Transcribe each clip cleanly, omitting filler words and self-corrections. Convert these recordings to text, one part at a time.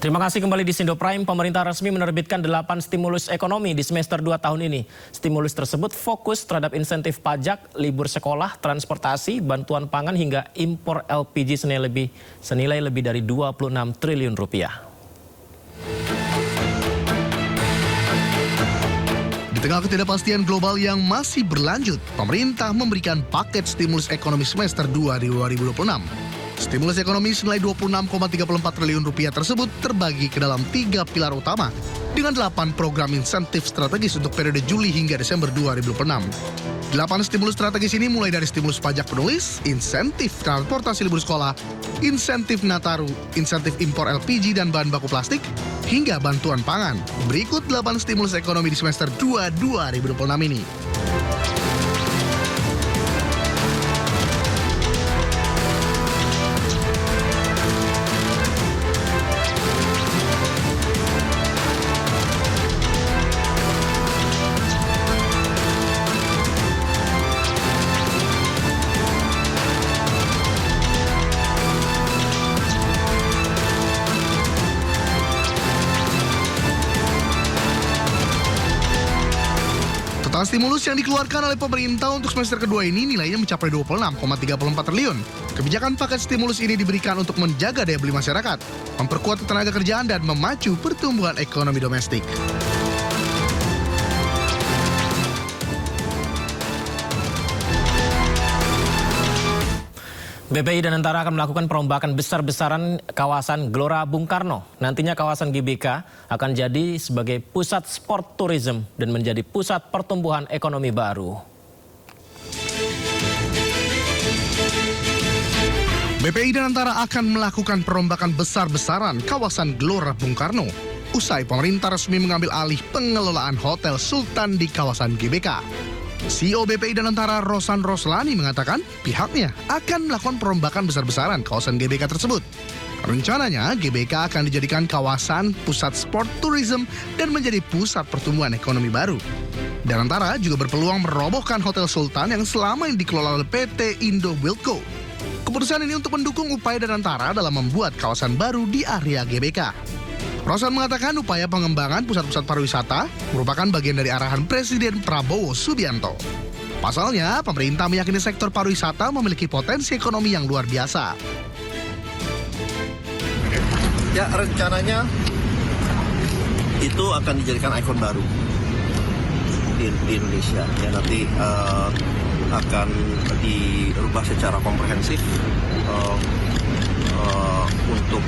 Terima kasih kembali di Sindo Prime. Pemerintah resmi menerbitkan 8 stimulus ekonomi di semester 2 tahun ini. Stimulus tersebut fokus terhadap insentif pajak, libur sekolah, transportasi, bantuan pangan hingga impor LPG senilai lebih dari 26 triliun rupiah. Di tengah ketidakpastian global yang masih berlanjut, pemerintah memberikan paket stimulus ekonomi semester 2 di 2026. Stimulus ekonomi senilai 26,34 triliun rupiah tersebut terbagi ke dalam 3 pilar utama dengan 8 program insentif strategis untuk periode Juli hingga Desember 2026. 8 stimulus strategis ini mulai dari stimulus pajak penulis, insentif transportasi libur sekolah, insentif Nataru, insentif impor LPG dan bahan baku plastik, hingga bantuan pangan. Berikut 8 stimulus ekonomi di semester 2 2026 ini. Total stimulus yang dikeluarkan oleh pemerintah untuk semester kedua ini nilainya mencapai 26,34 triliun. Kebijakan paket stimulus ini diberikan untuk menjaga daya beli masyarakat, memperkuat tenaga kerjaan, dan memacu pertumbuhan ekonomi domestik. BPI dan Antara akan melakukan perombakan besar-besaran kawasan Gelora Bung Karno. Nantinya kawasan GBK akan jadi sebagai pusat sport tourism dan menjadi pusat pertumbuhan ekonomi baru. BPI dan Antara akan melakukan perombakan besar-besaran kawasan Gelora Bung Karno usai pemerintah resmi mengambil alih pengelolaan Hotel Sultan di kawasan GBK. CEO BPI dan Antara Rosan Roslani mengatakan pihaknya akan melakukan perombakan besar-besaran kawasan GBK tersebut. Rencananya GBK akan dijadikan kawasan pusat sport tourism dan menjadi pusat pertumbuhan ekonomi baru. Dan Antara juga berpeluang merobohkan Hotel Sultan yang selama ini dikelola oleh PT Indo Wilco. Keputusan ini untuk mendukung upaya dan Antara dalam membuat kawasan baru di area GBK. Rosan mengatakan upaya pengembangan pusat-pusat pariwisata merupakan bagian dari arahan Presiden Prabowo Subianto. Pasalnya, pemerintah meyakini sektor pariwisata memiliki potensi ekonomi yang luar biasa. Ya, rencananya itu akan dijadikan ikon baru di Indonesia. Ya, nanti akan dirubah secara komprehensif untuk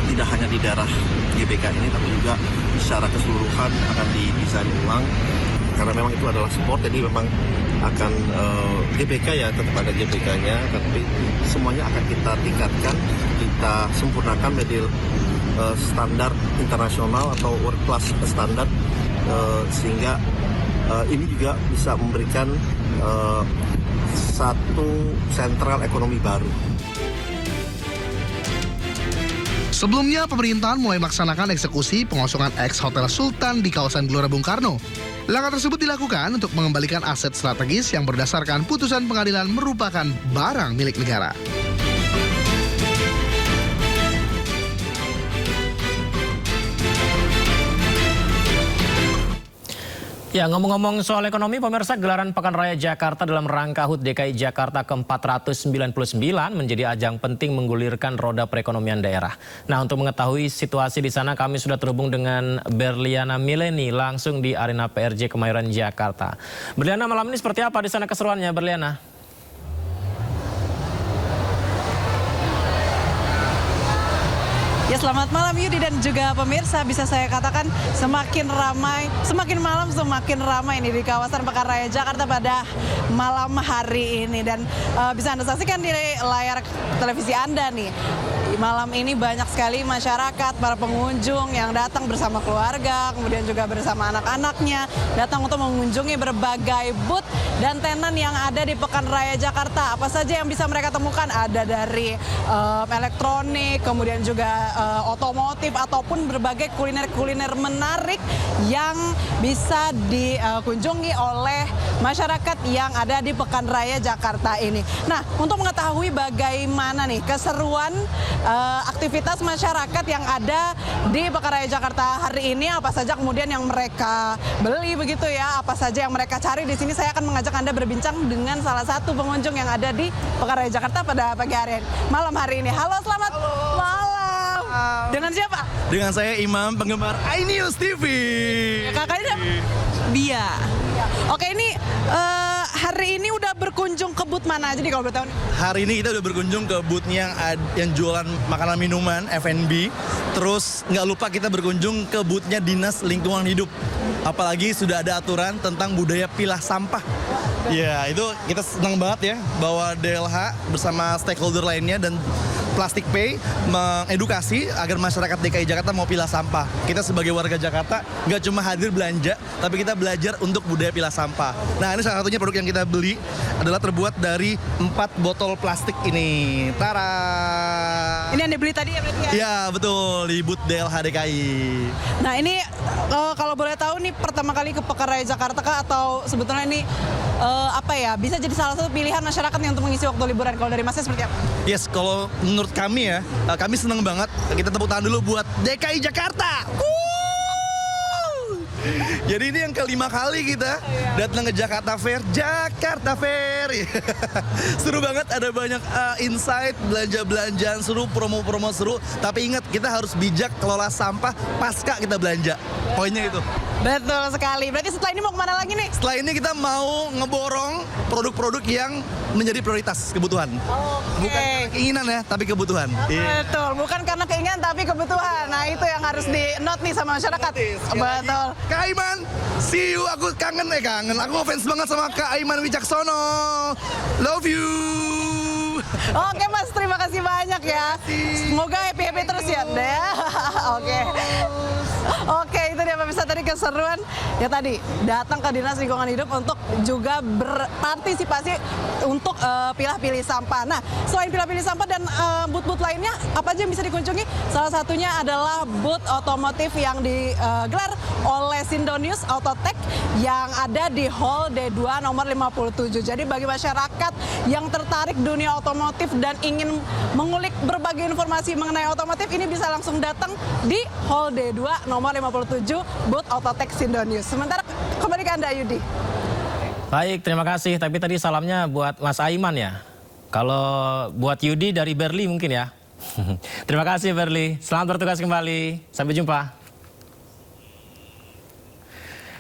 tidak hanya di daerah GBK ini, tapi juga secara keseluruhan akan didesain ulang, karena memang itu adalah sport, jadi memang akan GBK ya tetap ada GBK-nya, tapi semuanya akan kita tingkatkan, kita sempurnakan menjadi standar internasional atau world class standar, sehingga ini juga bisa memberikan satu sentral ekonomi baru. Sebelumnya, pemerintahan mulai melaksanakan eksekusi pengosongan ex-Hotel Sultan di kawasan Gelora Bung Karno. Langkah tersebut dilakukan untuk mengembalikan aset strategis yang berdasarkan putusan pengadilan merupakan barang milik negara. Ya, ngomong-ngomong soal ekonomi, pemirsa, gelaran Pekan Raya Jakarta dalam rangka HUT DKI Jakarta ke-499 menjadi ajang penting menggulirkan roda perekonomian daerah. Nah, untuk mengetahui situasi di sana, kami sudah terhubung dengan Berliana Mileni langsung di Arena PRJ Kemayoran, Jakarta. Berliana, malam ini seperti apa di sana keseruannya, Berliana? Ya, selamat malam Yudi dan juga pemirsa. Bisa saya katakan semakin ramai, semakin malam semakin ramai ini di kawasan Pekan Raya Jakarta pada malam hari ini. Dan bisa Anda saksikan di layar televisi Anda nih. Malam ini banyak sekali masyarakat, para pengunjung yang datang bersama keluarga, kemudian juga bersama anak-anaknya, datang untuk mengunjungi berbagai booth dan tenan yang ada di Pekan Raya Jakarta. Apa saja yang bisa mereka temukan? Ada dari elektronik, kemudian juga otomotif ataupun berbagai kuliner-kuliner menarik yang bisa dikunjungi oleh masyarakat yang ada di Pekan Raya Jakarta ini. Nah, untuk mengetahui bagaimana nih keseruan aktivitas masyarakat yang ada di Pekan Raya Jakarta hari ini, apa saja kemudian yang mereka beli begitu ya, apa saja yang mereka cari di sini, saya akan mengajak Anda berbincang dengan salah satu pengunjung yang ada di Pekan Raya Jakarta pada pagi hari malam hari ini. Halo, selamat malam. Dengan siapa? Dengan saya Imam, penggemar iNews TV. Kakaknya siapa? Bia. Oke, ini hari ini udah berkunjung ke booth mana aja nih kalau boleh tahu nih? Hari ini kita udah berkunjung ke booth-nya yang jualan makanan minuman, F&B. Terus nggak lupa kita berkunjung ke booth-nya Dinas Lingkungan Hidup. Apalagi sudah ada aturan tentang budaya pilah sampah. Ya, itu kita senang banget ya bahwa DLH bersama stakeholder lainnya dan Plastic Pay mengedukasi agar masyarakat DKI Jakarta mau pilah sampah. Kita sebagai warga Jakarta nggak cuma hadir belanja, tapi kita belajar untuk budaya pilah sampah. Nah, ini salah satunya produk yang kita beli adalah terbuat dari 4 botol plastik ini. Tara! Ini yang dibeli tadi ya berarti ya? Ya, betul, di booth DLH DKI. Nah, ini kalau boleh tahu nih pertama kali ke Pekan Raya Jakarta kah, atau sebetulnya ini bisa jadi salah satu pilihan masyarakat nih untuk mengisi waktu liburan? Kalau dari Masnya seperti apa? Yes, kalau menurut kami ya, kami senang banget. Kita tepuk tangan dulu buat DKI Jakarta. Jadi ini yang kelima kali kita datang ke Jakarta Fair. Jakarta Fair. Seru banget, ada banyak insight, belanja-belanjaan seru, promo-promo seru. Tapi ingat, kita harus bijak kelola sampah pasca kita belanja. Poinnya itu. Betul sekali. Berarti setelah ini mau kemana lagi nih? Setelah ini kita mau ngeborong produk-produk yang menjadi prioritas kebutuhan. Bukan karena keinginan ya, tapi kebutuhan. Betul, bukan karena keinginan tapi kebutuhan. Nah, itu yang harus di-note nih sama masyarakat. Betul. Kak Aiman, see you. Aku kangen. Aku fans banget sama Kak Aiman Wicaksono. Love you. Oke Mas, terima kasih banyak ya. Semoga happy-happy terus ya. Oke, itu dia pemirsa tadi keseruan ya, tadi datang ke Dinas Lingkungan Hidup untuk juga berpartisipasi untuk pilah-pilih sampah. Nah, selain pilah-pilih sampah dan booth-booth lainnya, apa aja yang bisa dikunjungi? Salah satunya adalah booth otomotif yang digelar oleh Sindonius Autotech yang ada di Hall D2 nomor 57. Jadi bagi masyarakat yang tertarik dunia otomotif dan ingin mengulik berbagai informasi mengenai otomotif, ini bisa langsung datang di Hall D2 nomor 57 booth Autotech Sindonius. Sementara kembali ke Anda, Yudi. Baik, terima kasih. Tapi tadi salamnya buat Mas Aiman ya. Kalau buat Yudi dari Berli mungkin ya. Terima kasih Berli. Selamat bertugas kembali. Sampai jumpa.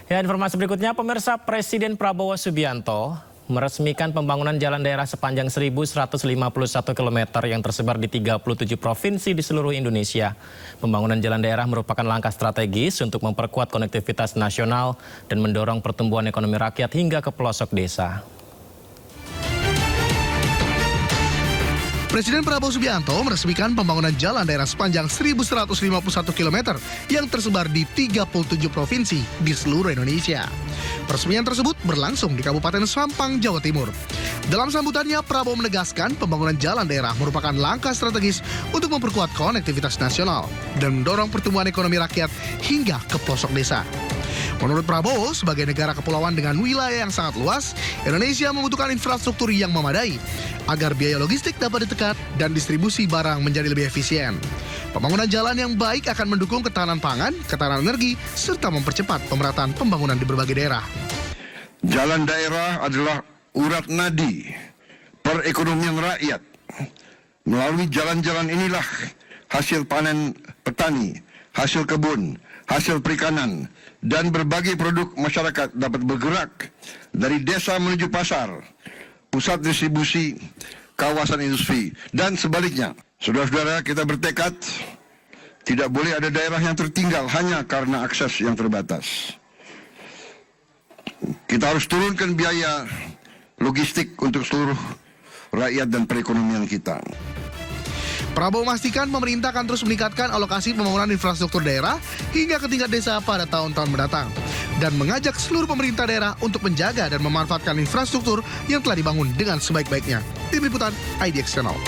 Ya, informasi berikutnya, pemirsa, Presiden Prabowo Subianto meresmikan pembangunan jalan daerah sepanjang 1.151 km yang tersebar di 37 provinsi di seluruh Indonesia. Pembangunan jalan daerah merupakan langkah strategis untuk memperkuat konektivitas nasional dan mendorong pertumbuhan ekonomi rakyat hingga ke pelosok desa. Presiden Prabowo Subianto meresmikan pembangunan jalan daerah sepanjang 1.151 km yang tersebar di 37 provinsi di seluruh Indonesia. Peresmian tersebut berlangsung di Kabupaten Sampang, Jawa Timur. Dalam sambutannya, Prabowo menegaskan pembangunan jalan daerah merupakan langkah strategis untuk memperkuat konektivitas nasional dan mendorong pertumbuhan ekonomi rakyat hingga ke pelosok desa. Menurut Prabowo, sebagai negara kepulauan dengan wilayah yang sangat luas, Indonesia membutuhkan infrastruktur yang memadai agar biaya logistik dapat ditekan dan distribusi barang menjadi lebih efisien. Pembangunan jalan yang baik akan mendukung ketahanan pangan, ketahanan energi, serta mempercepat pemerataan pembangunan di berbagai daerah. Jalan daerah adalah urat nadi perekonomian rakyat. Melalui jalan-jalan inilah hasil panen petani, hasil kebun, hasil perikanan, dan berbagai produk masyarakat dapat bergerak dari desa menuju pasar, pusat distribusi, kawasan industri, dan sebaliknya. Saudara-saudara, kita bertekad tidak boleh ada daerah yang tertinggal hanya karena akses yang terbatas. Kita harus turunkan biaya logistik untuk seluruh rakyat dan perekonomian kita. Prabowo memastikan pemerintah akan terus meningkatkan alokasi pembangunan infrastruktur daerah hingga ke tingkat desa pada tahun-tahun mendatang. Dan mengajak seluruh pemerintah daerah untuk menjaga dan memanfaatkan infrastruktur yang telah dibangun dengan sebaik-baiknya. Tim Liputan IDX Channel.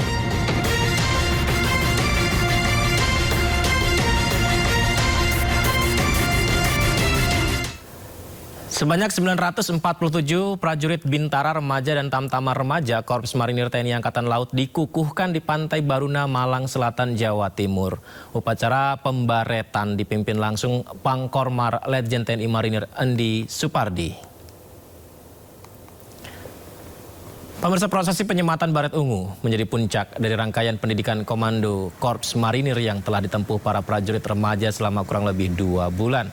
Sebanyak 947 prajurit Bintara Remaja dan Tamtama Remaja Korps Marinir TNI Angkatan Laut dikukuhkan di Pantai Baruna, Malang Selatan, Jawa Timur. Upacara pembaretan dipimpin langsung Pangkormar Letjen TNI Marinir Endi Supardi. Pemirsa, prosesi penyematan baret ungu menjadi puncak dari rangkaian pendidikan komando Korps Marinir yang telah ditempuh para prajurit remaja selama kurang lebih 2 bulan.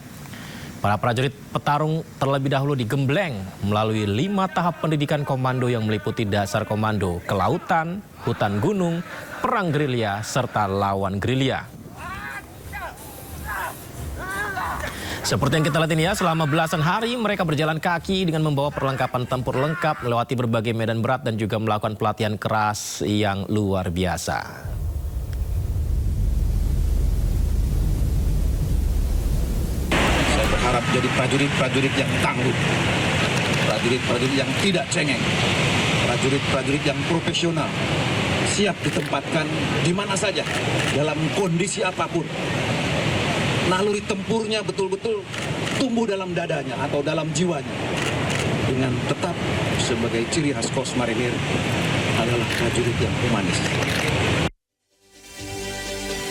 Para prajurit petarung terlebih dahulu digembleng melalui 5 tahap pendidikan komando yang meliputi dasar komando, kelautan, hutan gunung, perang gerilya, serta lawan gerilya. Seperti yang kita lihat ini ya, selama belasan hari mereka berjalan kaki dengan membawa perlengkapan tempur lengkap, melewati berbagai medan berat dan juga melakukan pelatihan keras yang luar biasa. Harap jadi prajurit-prajurit yang tangguh, prajurit-prajurit yang tidak cengeng, prajurit-prajurit yang profesional, siap ditempatkan di mana saja, dalam kondisi apapun. Naluri tempurnya betul-betul tumbuh dalam dadanya atau dalam jiwanya. Dengan tetap sebagai ciri khas Korps Marinir adalah prajurit yang humanis.